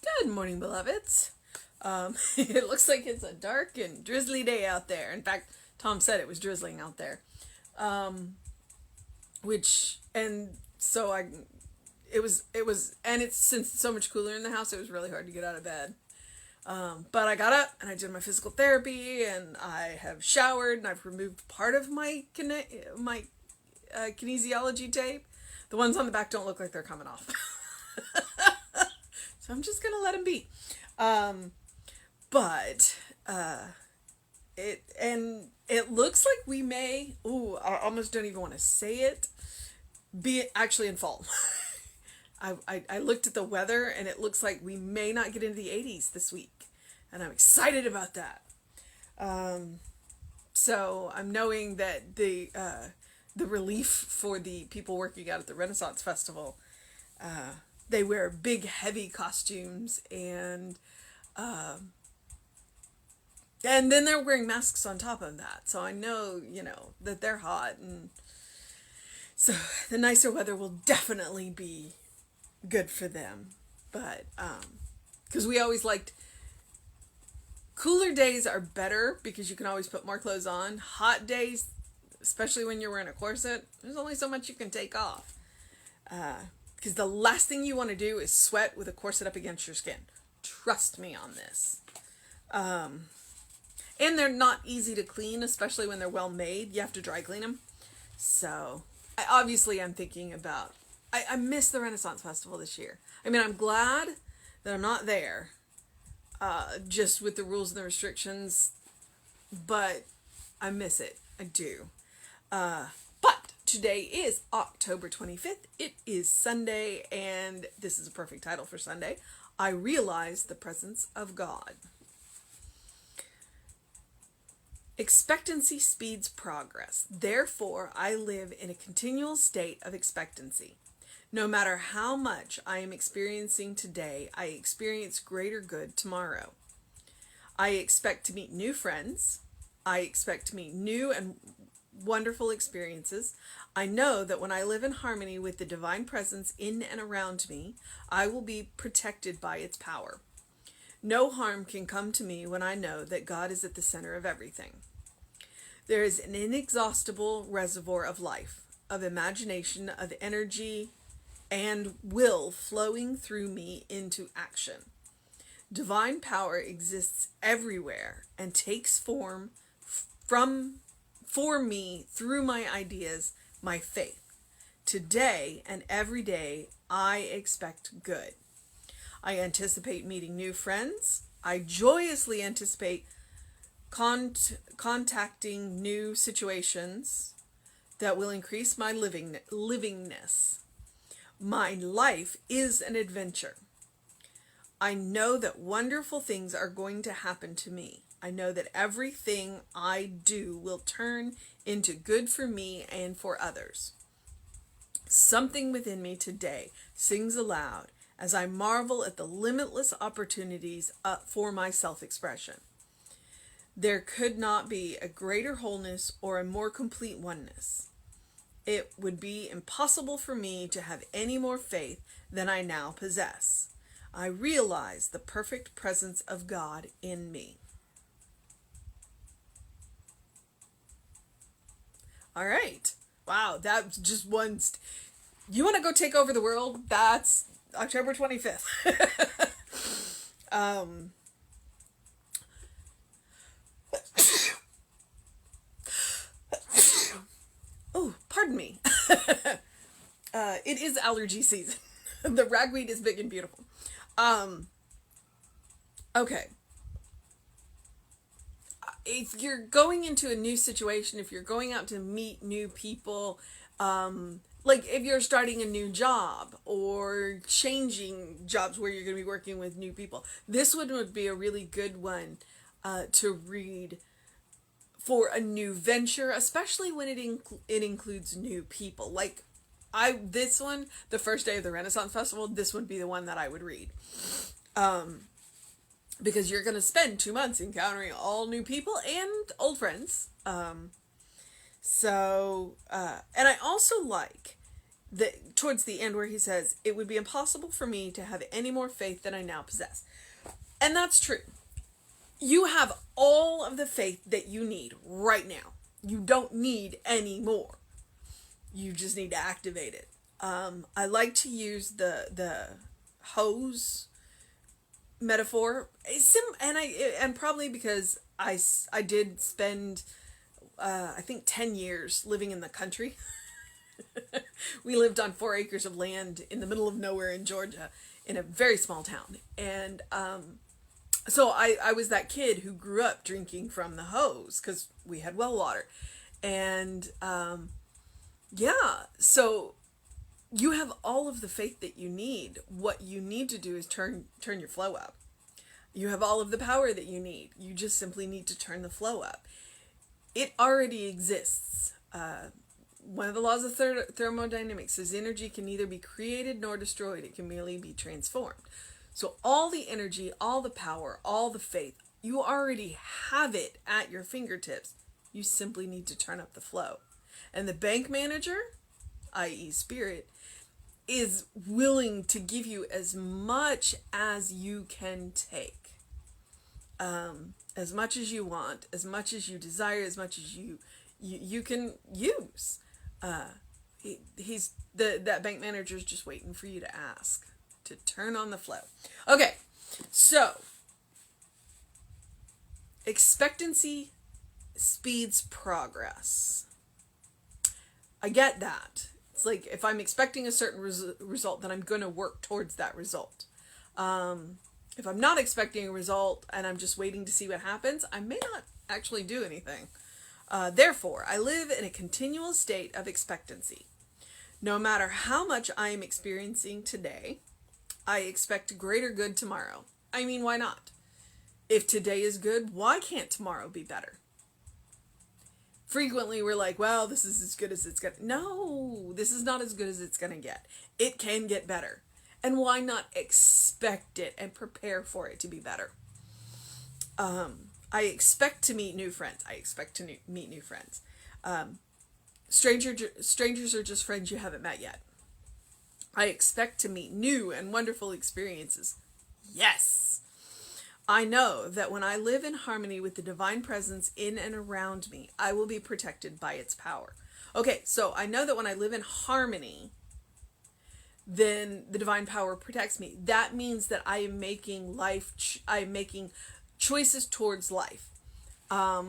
Good morning, beloveds. It looks like it's a dark and drizzly day out there. In fact, Tom said it was drizzling out there. And so and since it's so much cooler in the house, it was really hard to get out of bed. But I got up and I did my physical therapy and I have showered and I've removed part of my kinesiology tape. The ones on the back don't look like they're coming off. So I'm just going to let them be. It looks like we may, I almost don't even want to say it, be actually in fall. I looked at the weather and it looks like we may not get into the 80s this week. And I'm excited about that. So I'm knowing that the relief for the people working out at the Renaissance Festival, they wear big, heavy costumes and then they're wearing masks on top of that. So I know, that they're hot. And so the nicer weather will definitely be good for them. But, because we always liked, cooler days are better because you can always put more clothes on. Hot days, especially when you're wearing a corset, there's only so much you can take off. Because the last thing you want to do is sweat with a corset up against your skin. Trust me on this. And they're not easy to clean, especially when they're well made. You have to dry clean them. So, I'm thinking about, I miss the Renaissance Festival this year. I mean, I'm glad that I'm not there, just with the rules and the restrictions, but I miss it. I do. But today is October 25th. It is Sunday, and this is a perfect title for Sunday. I realize the presence of God. Expectancy speeds progress. Therefore, I live in a continual state of expectancy. No matter how much I am experiencing today, I experience greater good tomorrow. I expect to meet new friends. I expect to meet new and wonderful experiences. I know that when I live in harmony with the divine presence in and around me, I will be protected by its power. No harm can come to me when I know that God is at the center of everything. There is an inexhaustible reservoir of life, of imagination, of energy, and will flowing through me into action. Divine power exists everywhere and takes form for me through my ideas, my faith. Today and every day, I expect good. I anticipate meeting new friends. I joyously anticipate contacting new situations that will increase my livingness. My life is an adventure. I know that wonderful things are going to happen to me. I know that everything I do will turn into good for me and for others. Something within me today sings aloud as I marvel at the limitless opportunities for my self-expression. There could not be a greater wholeness or a more complete oneness. It would be impossible for me to have any more faith than I now possess. I realize the perfect presence of God in me. All right. Wow, that's just one. You want to go take over the world? That's October 25th. Oh, pardon me. It is allergy season. The ragweed is big and beautiful. Okay. If you're going into a new situation, if you're going out to meet new people, like if you're starting a new job or changing jobs where you're going to be working with new people, this one would be a really good one to read for a new venture, especially when it includes new people. Like this one, the first day of the Renaissance Festival, this would be the one that I would read. Because you're going to spend 2 months encountering all new people and old friends. And I also like towards the end where he says, it would be impossible for me to have any more faith than I now possess. And that's true. You have all of the faith that you need right now. You don't need any more. You just need to activate it. I like to use the hose metaphor, and probably because I did spend I think 10 years living in the country. We lived on 4 acres of land in the middle of nowhere in Georgia, in a very small town, and so I was that kid who grew up drinking from the hose because we had well water, and yeah, so you have all of the faith that you need. What you need to do is turn your flow up. You have all of the power that you need. You just simply need to turn the flow up. It already exists. One of the laws of thermodynamics is energy can neither be created nor destroyed. It can merely be transformed. So all the energy, all the power, all the faith, you already have it at your fingertips. You simply need to turn up the flow. And the bank manager, i.e. Spirit, is willing to give you as much as you can take. As much as you want, as much as you desire, as much as you can use. That bank manager is just waiting for you to ask, to turn on the flow. Okay, so expectancy speeds progress. I get that. It's like if I'm expecting a certain result, then I'm going to work towards that result. If I'm not expecting a result and I'm just waiting to see what happens, I may not actually do anything. Therefore, I live in a continual state of expectancy. No matter how much I am experiencing today, I expect greater good tomorrow. I mean, why not? If today is good, why can't tomorrow be better? Frequently we're like, well, this is as good as it's going to... No, this is not as good as it's going to get. It can get better. And why not expect it and prepare for it to be better? I expect to meet new friends. I expect to meet new friends. Strangers are just friends you haven't met yet. I expect to meet new and wonderful experiences. Yes! I know that when I live in harmony with the divine presence in and around me, I will be protected by its power. Okay, so I know that when I live in harmony, then the divine power protects me. That means that I am making choices towards life. I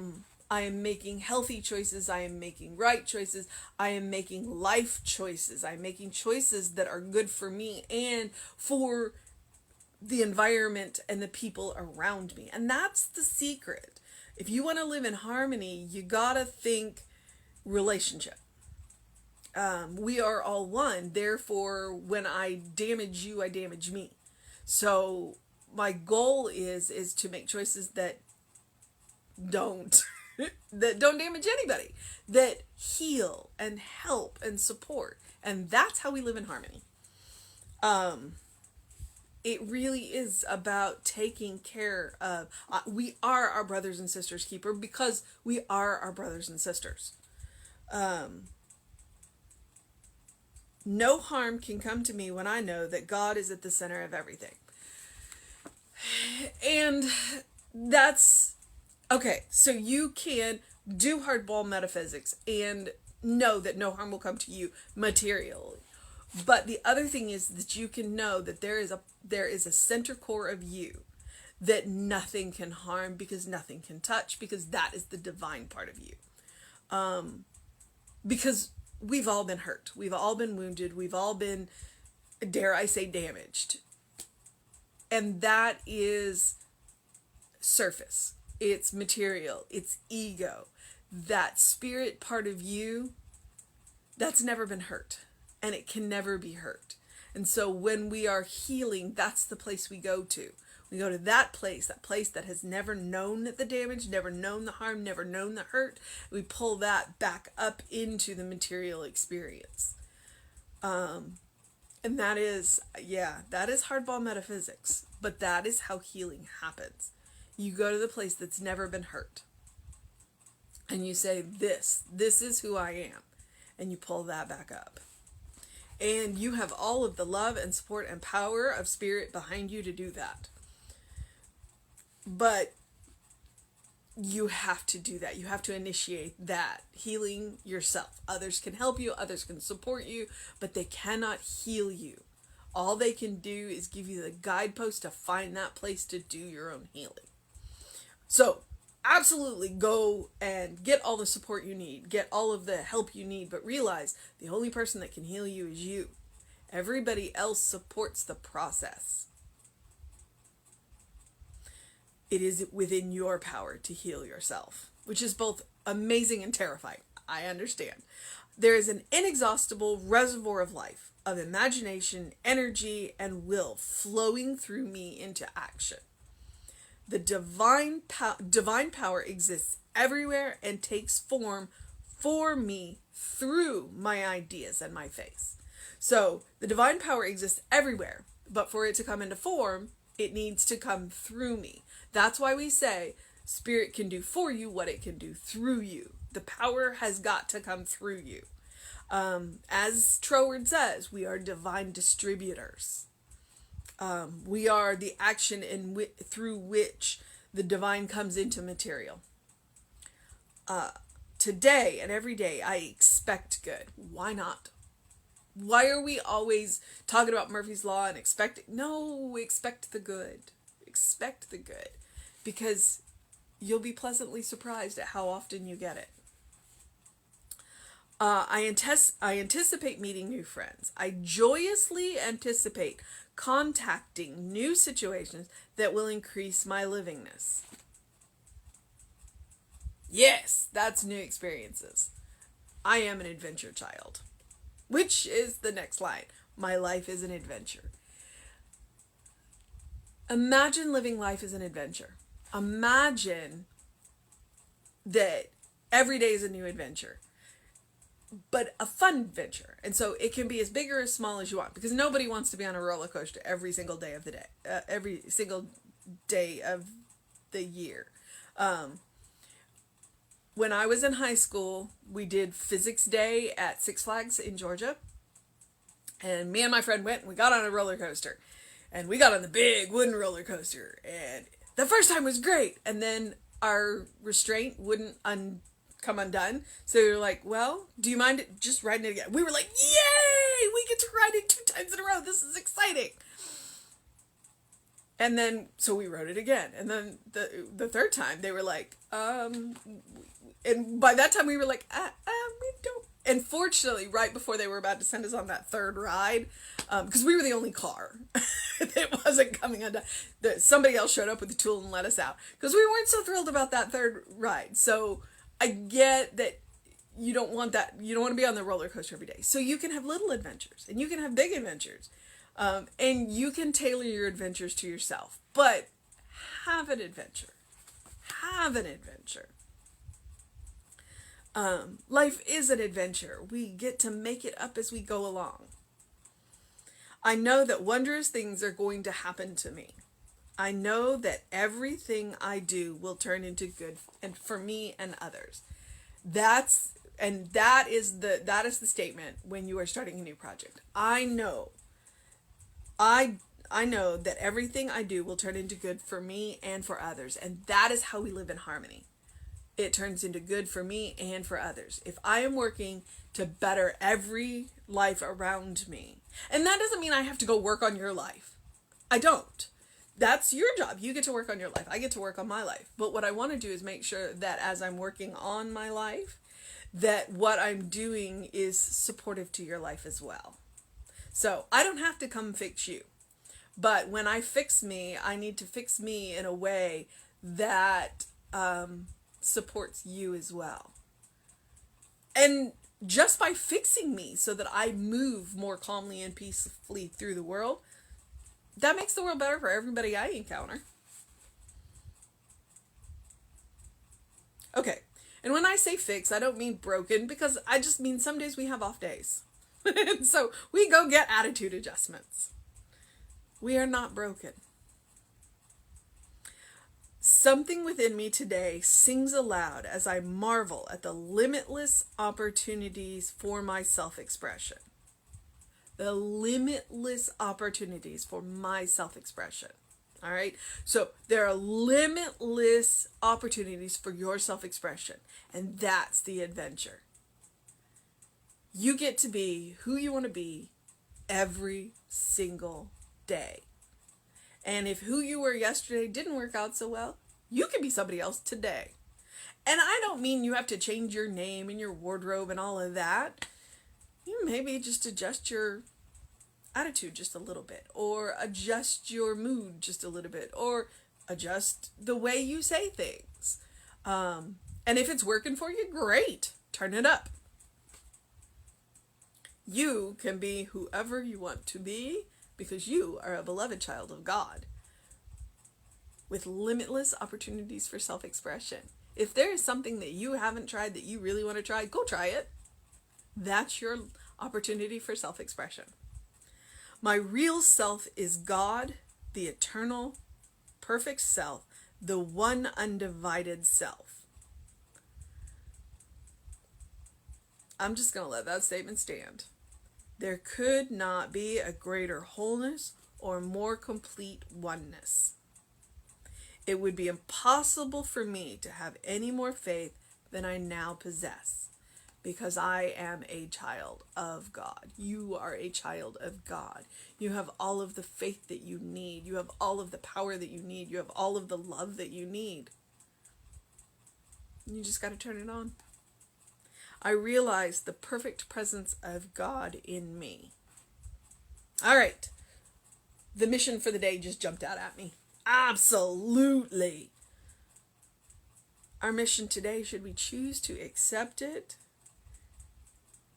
am making healthy choices. I am making right choices. I am making life choices. I'm making choices that are good for me and for the environment and the people around me. And that's the secret. If you want to live in harmony, you gotta think relationship. We are all one. Therefore, when I damage you, I damage me. So my goal is to make choices that don't damage anybody, that heal and help and support. And that's how we live in harmony. It really is about taking care of, we are our brothers and sisters keeper because we are our brothers and sisters. No harm can come to me when I know that God is at the center of everything. And that's, okay, so you can do hardball metaphysics and know that no harm will come to you materially. But the other thing is that you can know that there is a center core of you that nothing can harm because nothing can touch, because that is the divine part of you. Because we've all been hurt. We've all been wounded. We've all been, dare I say, damaged. And that is surface. It's material. It's ego. That spirit part of you, that's never been hurt. And it can never be hurt. And so when we are healing, that's the place we go to. We go to that place that has never known the damage, never known the harm, never known the hurt. We pull that back up into the material experience. And that is hardball metaphysics, but that is how healing happens. You go to the place that's never been hurt. And you say, this is who I am. And you pull that back up. And you have all of the love and support and power of spirit behind you to do that. But you have to do that. You have to initiate that healing yourself. Others can help you, others can support you, but they cannot heal you. All they can do is give you the guidepost to find that place to do your own healing. So, absolutely go and get all the support you need, get all of the help you need, but realize the only person that can heal you is you. Everybody else supports the process. It is within your power to heal yourself, which is both amazing and terrifying. I understand. There is an inexhaustible reservoir of life, of imagination, energy, and will flowing through me into action. The divine power exists everywhere and takes form for me through my ideas and my face. So the divine power exists everywhere, but for it to come into form, it needs to come through me. That's why we say spirit can do for you what it can do through you. The power has got to come through you. As Troward says, we are divine distributors. We are the action through which the divine comes into material. Today and every day, I expect good. Why not? Why are we always talking about Murphy's Law and expect the good. Expect the good. Because you'll be pleasantly surprised at how often you get it. I anticipate meeting new friends. I joyously anticipate contacting new situations that will increase my livingness. Yes, that's new experiences. I am an adventure child. Which is the next line. My life is an adventure. Imagine living life as an adventure. Imagine that every day is a new adventure. But a fun adventure. And so it can be as big or as small as you want. Because nobody wants to be on a roller coaster every single day of the day. Every single day of the year. When I was in high school, we did Physics Day at Six Flags in Georgia. And me and my friend went and we got on a roller coaster. And we got on the big wooden roller coaster. And the first time was great. And then our restraint wouldn't come undone. So we were like, well, do you mind just riding it again? We were like, yay! We get to ride it 2 times in a row. This is exciting. And then, so we rode it again. And then the third time, they were like, and by that time we were like, we don't. And fortunately, right before they were about to send us on that third ride, because we were the only car that wasn't coming undone, somebody else showed up with the tool and let us out. Because we weren't so thrilled about that third ride. So I get that you don't want that. You don't want to be on the roller coaster every day. So you can have little adventures and you can have big adventures. And you can tailor your adventures to yourself. But have an adventure. Have an adventure. Life is an adventure. We get to make it up as we go along. I know that wondrous things are going to happen to me. I know that everything I do will turn into good and for me and others. That is the statement when you are starting a new project. I know that everything I do will turn into good for me and for others. And that is how we live in harmony. It turns into good for me and for others. If I am working to better every life around me, and that doesn't mean I have to go work on your life. I don't. That's your job. You get to work on your life. I get to work on my life. But what I want to do is make sure that as I'm working on my life, that what I'm doing is supportive to your life as well. So I don't have to come fix you. But when I fix me, I need to fix me in a way that supports you as well. And just by fixing me so that I move more calmly and peacefully through the world, that makes the world better for everybody I encounter. Okay. And when I say fix, I don't mean broken, because I just mean some days we have off days. So we go get attitude adjustments. We are not broken. Something within me today sings aloud as I marvel at the limitless opportunities for my self-expression. the limitless opportunities for my self-expression. All right. So there are limitless opportunities for your self-expression, and that's the adventure. You get to be who you want to be every single day. And if who you were yesterday didn't work out so well, you can be somebody else today. And I don't mean you have to change your name and your wardrobe and all of that. You maybe just adjust your attitude just a little bit, or adjust your mood just a little bit, or adjust the way you say things. And if it's working for you, great. Turn it up. You can be whoever you want to be because you are a beloved child of God with limitless opportunities for self-expression. If there is something that you haven't tried that you really want to try, go try it. That's your opportunity for self-expression. My real self is God, the eternal, perfect self, the one undivided self. I'm just going to let that statement stand. There could not be a greater wholeness or more complete oneness. It would be impossible for me to have any more faith than I now possess, because I am a child of God. You are a child of God. You have all of the faith that you need. You have all of the power that you need. You have all of the love that you need. You just got to turn it on. I realize the perfect presence of God in me. All right. The mission for the day just jumped out at me. Absolutely. Our mission today, should we choose to accept it,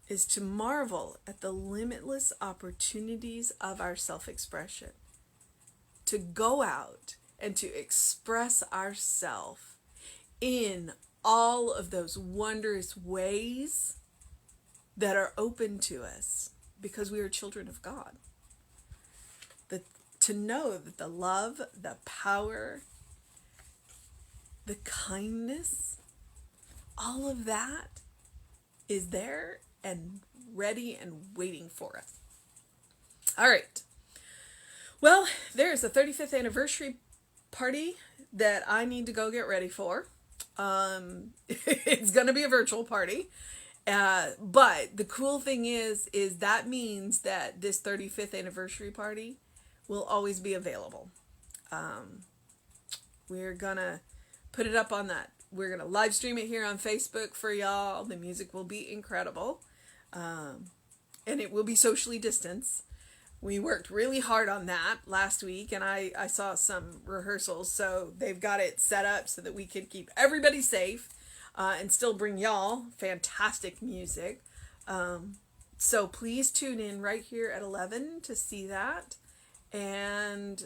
is to marvel at the limitless opportunities of our self-expression. To go out and to express ourselves in all of those wondrous ways that are open to us because we are children of God. To know that the love, the power, the kindness, all of that is there and ready and waiting for us. All right. Well, there's a 35th anniversary party that I need to go get ready for. It's going to be a virtual party. But the cool thing is that means that this 35th anniversary party will always be available. We're going to put it up on that. We're going to live stream it here on Facebook for y'all. The music will be incredible. And it will be socially distanced. We worked really hard on that last week, and I saw some rehearsals, so they've got it set up so that we can keep everybody safe and still bring y'all fantastic music. So please tune in right here at 11 to see that, and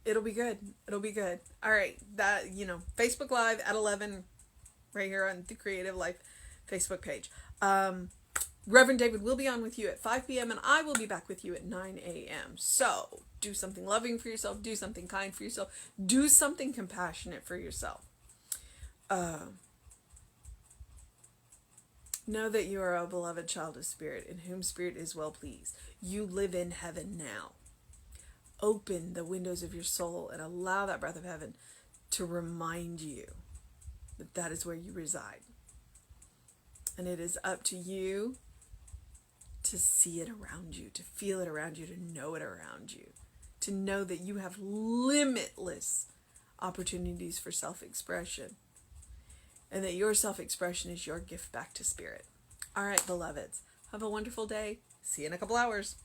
it'll be good. It'll be good. All right, that, Facebook Live at 11 right here on the Creative Life Facebook page. Reverend David will be on with you at 5 p.m. and I will be back with you at 9 a.m. So do something loving for yourself. Do something kind for yourself. Do something compassionate for yourself. Know that you are a beloved child of Spirit, in whom Spirit is well pleased. You live in heaven now. Open the windows of your soul and allow that breath of heaven to remind you that that is where you reside. And it is up to you to see it around you, to feel it around you, to know it around you, to know that you have limitless opportunities for self-expression, and that your self-expression is your gift back to Spirit. All right, beloveds, have a wonderful day. See you in a couple hours.